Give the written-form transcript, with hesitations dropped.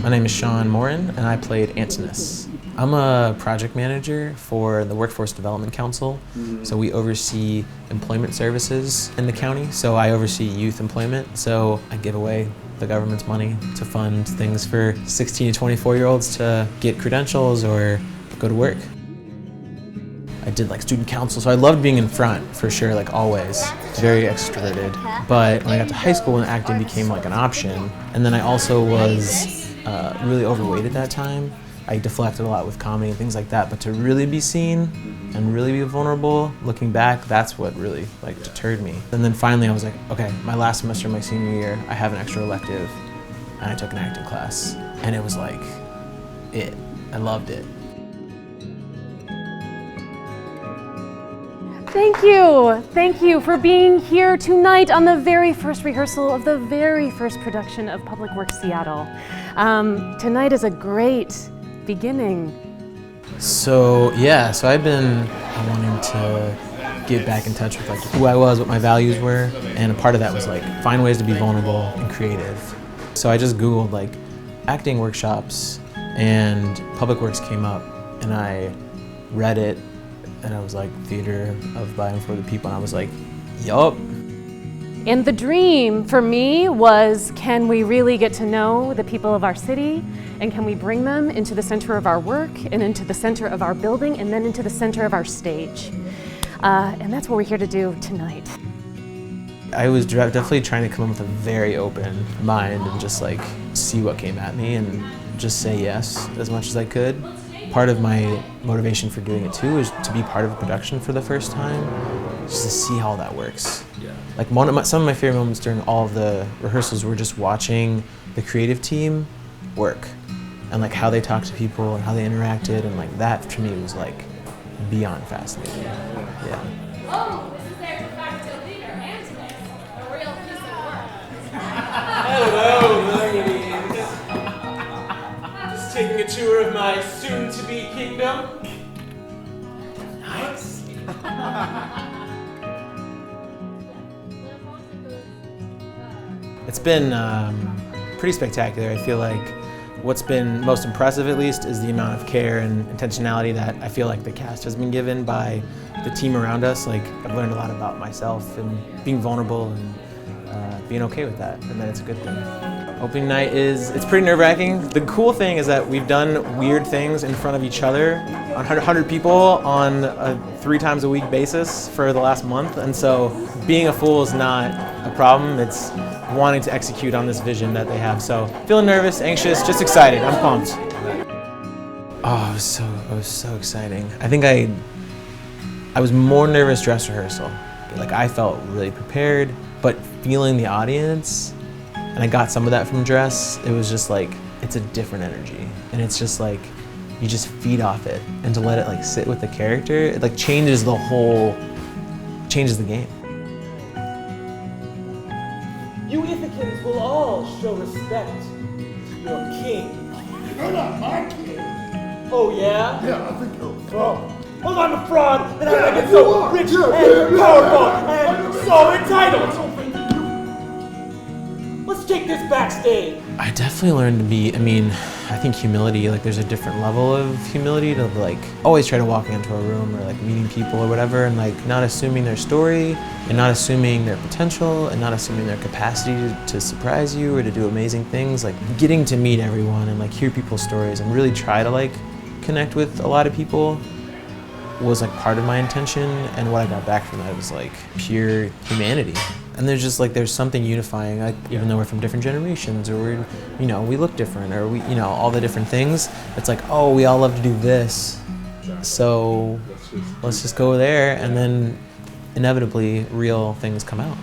My name is Sean Morrin, and I played Antinous. I'm a project manager for the Workforce Development Council, so we oversee employment services in the county. So I oversee youth employment, so I give away the government's money to fund things for 16 to 24-year-olds to get credentials or go to work. I did like student council, so I loved being in front for sure, like always. Very extroverted. But when I got to high school and acting became like an option, and then I also was really overweight at that time. I deflected a lot with comedy and things like that, but to really be seen and really be vulnerable, looking back, that's what really like deterred me. And then finally I was like, okay, my last semester of my senior year, I have an extra elective, and I took an acting class, and it was like it. I loved it. Thank you for being here tonight on the very first rehearsal of the very first production of Public Works Seattle. Tonight is a great beginning. So I've been wanting to get back in touch with like who I was, what my values were, and a part of that was like find ways to be vulnerable and creative. So I just Googled like acting workshops, and Public Works came up, and I read it, and I was like, theater of by and for the people, and I was like, yup. And the dream for me was, can we really get to know the people of our city, and can we bring them into the center of our work, and into the center of our building, and then into the center of our stage. And that's what we're here to do tonight. I was definitely trying to come up with a very open mind and just like see what came at me and just say yes as much as I could. Part of my motivation for doing it too is to be part of a production for the first time, just to see how that works. Like some of my favorite moments during all of the rehearsals were just watching the creative team work, and like how they talked to people and how they interacted, and like that to me was like beyond fascinating. Yeah. Oh, this is their de facto leader, Antinous, a real piece of work. Hello, ladies. Just taking a tour of my soon-to-be kingdom. Nice. It's been pretty spectacular. I feel like what's been most impressive, at least, is the amount of care and intentionality that I feel like the cast has been given by the team around us. Like, I've learned a lot about myself and being vulnerable and being okay with that, and that it's a good thing. Opening night it's pretty nerve-wracking. The cool thing is that we've done weird things in front of each other, 100 people on a 3 times a week basis for the last month, and so being a fool is not a problem. It's wanting to execute on this vision that they have. So feeling nervous, anxious, just excited. I'm pumped. Oh, it was so exciting. I think I was more nervous dress rehearsal. Like I felt really prepared, but feeling the audience, and I got some of that from dress, it was just like, it's a different energy. And it's just like, you just feed off it. And to let it like sit with the character, it like changes the game. You Ithacans will all show respect to your king. You're not my king. Oh, yeah? Yeah, I think you're a fraud. Well, I'm a fraud, and I get so rich and powerful and so entitled. Let's take this backstage. I definitely learned to be, I think humility, like there's a different level of humility to like always try to walk into a room or like meeting people or whatever, and like not assuming their story and not assuming their potential and not assuming their capacity to surprise you or to do amazing things. Like getting to meet everyone and like hear people's stories and really try to like connect with a lot of people was like part of my intention, and what I got back from that was like pure humanity. And there's something unifying, like even though we're from different generations, or we look different, or we all the different things. It's like, oh, we all love to do this, so let's just go there, and then inevitably real things come out.